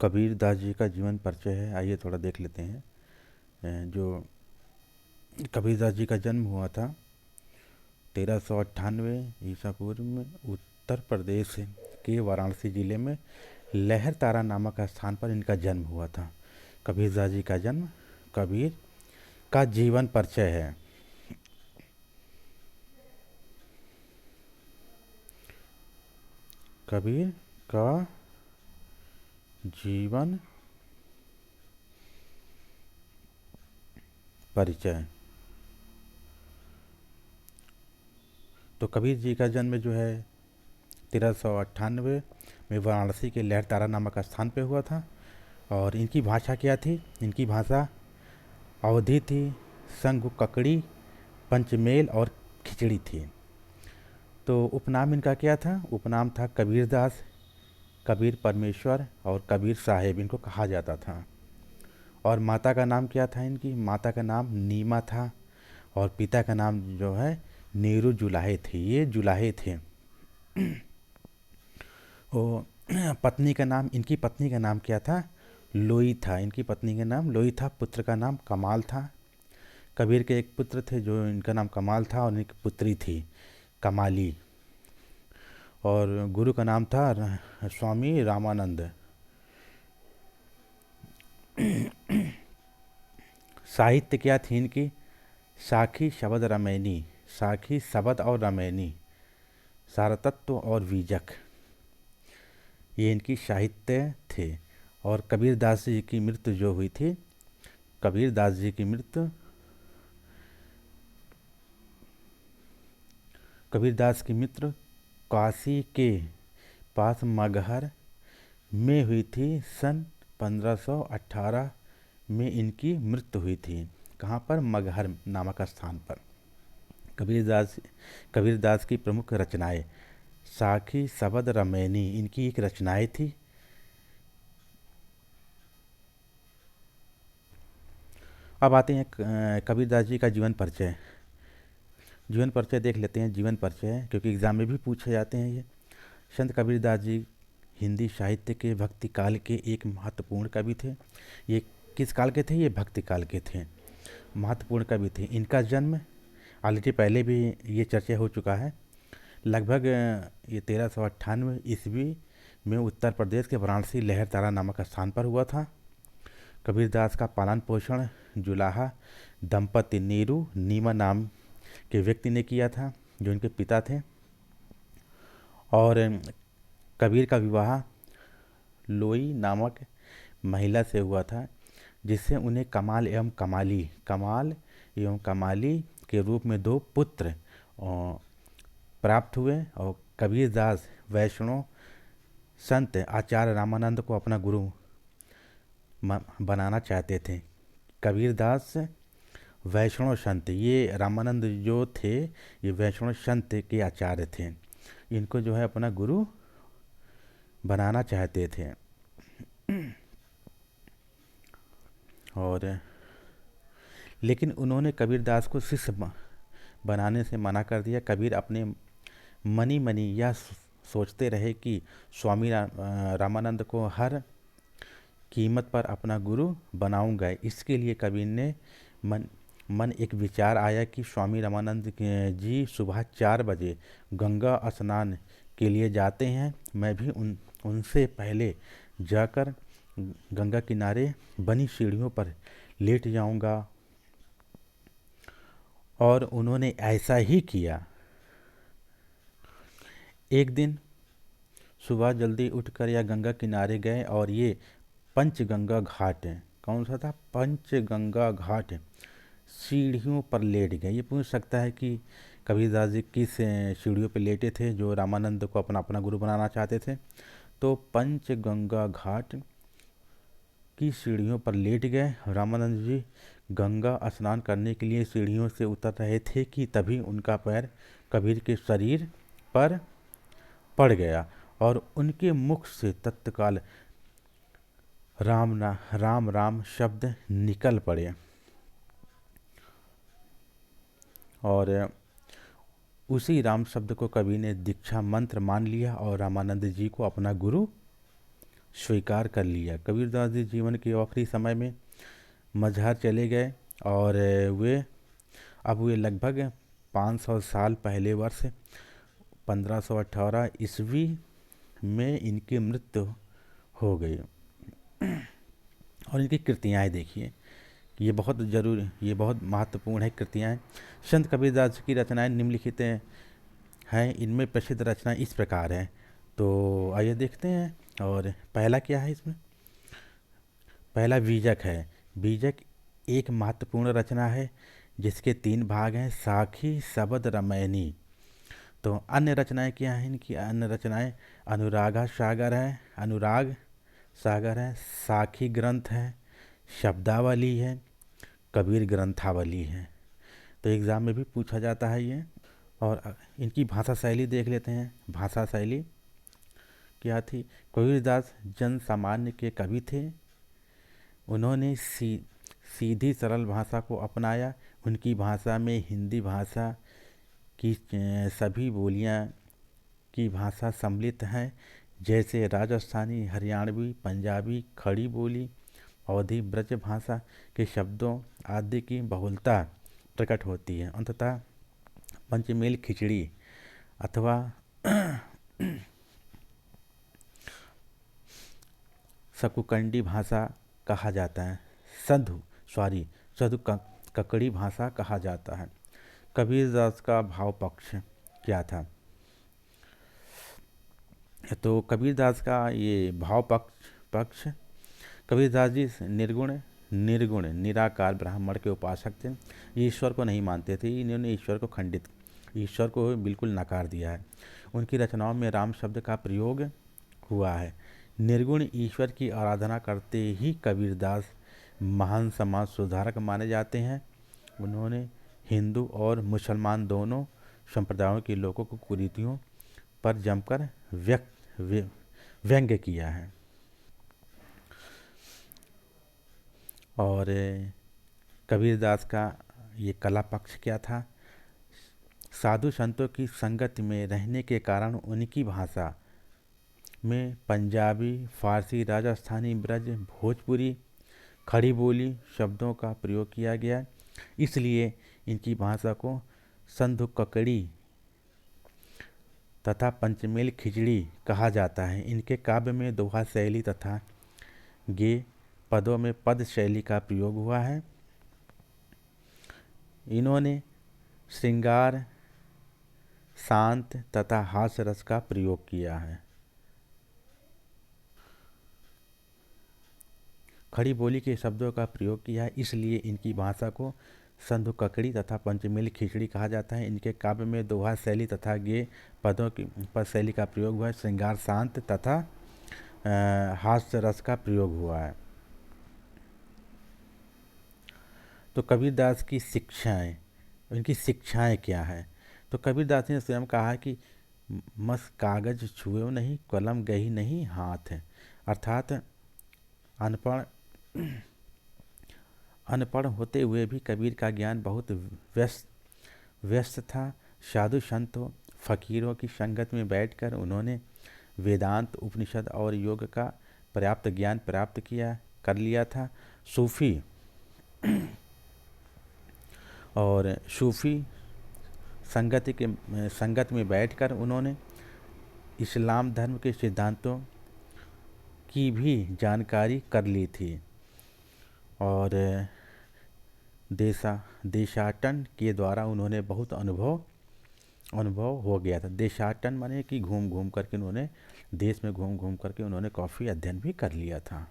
कबीर दास जी का जीवन परिचय है। आइए थोड़ा देख लेते हैं। जो कबीर दास जी का जन्म हुआ था 1398 ईसा पूर्व में उत्तर प्रदेश के वाराणसी जिले में लहर तारा नामक स्थान पर इनका जन्म हुआ था। कबीर दास जी का जन्म, कबीर का जीवन परिचय है। कबीर का जीवन परिचय। तो कबीर जी का जन्म जो है 1398 में वाराणसी के लहर तारा नामक स्थान पे हुआ था। और इनकी भाषा क्या थी? इनकी भाषा अवधी थी, संग ककड़ी, पंचमेल और खिचड़ी थी। तो उपनाम इनका क्या था? उपनाम था कबीर दास, कबीर परमेश्वर और कबीर साहेब इनको कहा जाता था। और माता का नाम क्या था इनकी? माता का नाम नीमा था और पिता का नाम जो है नीरू जुलाहे थे। ये जुलाहे थे। और पत्नी का नाम, इनकी पत्नी का नाम क्या था? लोई था। इनकी पत्नी का नाम लोई था। पुत्र का नाम कमाल था। कबीर के एक पुत्र थे जो इनका नाम कमाल था और इनकी पुत्री थी कमाली। और गुरु का नाम था स्वामी रामानंद। साहित्य क्या थी इनकी? साखी शबद रमैनी, साखी शबद और रमैनी, सारतत्व और बीजक, ये इनकी साहित्य थे। और कबीर दास जी की मृत्यु जो हुई थी, कबीर दास जी की मृत्यु, कबीर दास की मृत्यु काशी के पास मगहर में हुई थी। सन 1518 में इनकी मृत्यु हुई थी। कहाँ पर? मगहर नामक स्थान पर। कबीर दास की प्रमुख रचनाएं साखी शबद रमैनी इनकी एक रचनाएं थी। अब आते हैं कबीर दास जी का जीवन परिचय। जीवन परिचय देख लेते हैं। जीवन परिचय क्योंकि एग्जाम में भी पूछे जाते हैं ये। संत कबीर दास जी हिंदी साहित्य के भक्ति काल के एक महत्वपूर्ण कवि थे। ये किस काल के थे? ये भक्ति काल के थे, महत्वपूर्ण कवि थे। इनका जन्म ऑलरेडी पहले भी ये चर्चा हो चुका है। लगभग ये 1398 ईस्वी में उत्तर प्रदेश के वाराणसी लहर तारा नामक स्थान पर हुआ था। कबीर दास का पालन पोषण जुलाहा दंपति नीरू नीमा नाम के व्यक्ति ने किया था जो इनके पिता थे। और कबीर का विवाह लोई नामक महिला से हुआ था जिससे उन्हें कमाल एवं कमाली के रूप में दो पुत्र प्राप्त हुए। और कबीर दास वैष्णव संत आचार्य रामानंद को अपना गुरु बनाना चाहते थे। कबीर दास वैष्णव संत, ये रामानंद जो थे ये वैष्णव संत के आचार्य थे। इनको जो है अपना गुरु बनाना चाहते थे। और लेकिन उन्होंने कबीर दास को शिष्य बनाने से मना कर दिया। कबीर अपने मनी यह सोचते रहे कि स्वामी रामानंद को हर कीमत पर अपना गुरु बनाऊंगा। इसके लिए कबीर ने मन एक विचार आया कि स्वामी रामानंद जी सुबह 4 बजे गंगा स्नान के लिए जाते हैं, मैं भी उनसे पहले जाकर गंगा किनारे बनी सीढ़ियों पर लेट जाऊंगा। और उन्होंने ऐसा ही किया। एक दिन सुबह जल्दी उठकर या गंगा किनारे गए और ये पंचगंगा घाट, कौन सा था? पंचगंगा घाट, सीढ़ियों पर लेट गए। ये पूछ सकता है कि कबीर दास जी किस सीढ़ियों पर लेटे थे जो रामानंद को अपना गुरु बनाना चाहते थे? तो पंचगंगा घाट की सीढ़ियों पर लेट गए। रामानंद जी गंगा स्नान करने के लिए सीढ़ियों से उतर रहे थे कि तभी उनका पैर कबीर के शरीर पर पड़ गया और उनके मुख से तत्काल राम राम शब्द निकल पड़े। और उसी राम शब्द को कबीर ने दीक्षा मंत्र मान लिया और रामानंद जी को अपना गुरु स्वीकार कर लिया। कबीरदास जी जीवन के आखिरी समय में मजहर चले गए और वे लगभग 500 साल पहले वर्ष 1518 ईस्वी में इनकी मृत्यु हो गई। और इनकी कृतियाँ देखिए, ये बहुत जरूरी, ये बहुत महत्वपूर्ण है कृतियाँ। संत कबीरदास की रचनाएं निम्नलिखित हैं। इनमें प्रसिद्ध रचनाएं इस प्रकार हैं, तो आइए देखते हैं। और पहला क्या है इसमें? पहला बीजक है। बीजक एक महत्वपूर्ण रचना है जिसके 3 भाग हैं, साखी, शबद, रामायणी। तो अन्य रचनाएं क्या हैं इनकी? अन्य रचनाएं अनुरागा सागर है, अनुराग सागर है, साखी ग्रंथ है, शब्दावली है, कबीर ग्रंथावली है। तो एग्ज़ाम में भी पूछा जाता है ये। और इनकी भाषा शैली देख लेते हैं। भाषा शैली क्या थी? कबीरदास जन सामान्य के कवि थे। उन्होंने सीधी सरल भाषा को अपनाया। उनकी भाषा में हिंदी भाषा की सभी बोलियां की भाषा सम्मिलित हैं, जैसे राजस्थानी, हरियाणवी, पंजाबी, खड़ी बोली, अवधी ब्रज भाषा के शब्दों आदि की बहुलता प्रकट होती है। अंततः पंचमेल खिचड़ी अथवा सकुकंडी भाषा कहा जाता है। साधु ककड़ी भाषा कहा जाता है। कबीरदास का भाव पक्ष क्या था? तो कबीरदास का ये भाव पक्ष कबीरदास जी निर्गुण निराकार ब्राह्मण के उपासक थे। ये ईश्वर को नहीं मानते थे। इन्होंने ईश्वर को बिल्कुल नकार दिया है। उनकी रचनाओं में राम शब्द का प्रयोग हुआ है। निर्गुण ईश्वर की आराधना करते ही कबीरदास महान समाज सुधारक माने जाते हैं। उन्होंने हिंदू और मुसलमान दोनों संप्रदायों के लोगों को कुरीतियों पर जमकर व्यंग्य किया है। और कबीरदास का ये कला पक्ष क्या था? साधु संतों की संगत में रहने के कारण उनकी भाषा में पंजाबी, फारसी, राजस्थानी, ब्रज, भोजपुरी, खड़ी बोली शब्दों का प्रयोग किया गया। इसलिए इनकी भाषा को संधु ककड़ी तथा पंचमेल खिचड़ी कहा जाता है। इनके काव्य में दोहा शैली तथा गे पदों में पद शैली का प्रयोग हुआ है। इन्होंने श्रृंगार, शांत तथा हास्य रस का प्रयोग किया है। खड़ी बोली के शब्दों का प्रयोग किया है, इसलिए इनकी भाषा को संधु ककड़ी तथा पंचमेल खिचड़ी कहा जाता है। इनके काव्य में दोहा शैली तथा गे पदों की पद शैली का प्रयोग हुआ है। श्रृंगार, शांत तथा हास्य रस का प्रयोग हुआ है। तो कबीरदास की शिक्षाएं, इनकी शिक्षाएं क्या है? तो कबीरदास ने स्वयं कहा कि मस कागज छुए नहीं, कलम गही नहीं हाथ है। अर्थात अनपढ़ होते हुए भी कबीर का ज्ञान बहुत व्यस्त था। साधु संतों, फकीरों की संगत में बैठकर उन्होंने वेदांत, उपनिषद और योग का पर्याप्त ज्ञान प्राप्त कर लिया था। सूफी संगत में बैठकर उन्होंने इस्लाम धर्म के सिद्धांतों की भी जानकारी कर ली थी। और देशाटन के द्वारा उन्होंने बहुत अनुभव हो गया था। देशाटन माने कि घूम घूम करके उन्होंने देश में घूम घूम करके उन्होंने काफ़ी अध्ययन भी कर लिया था।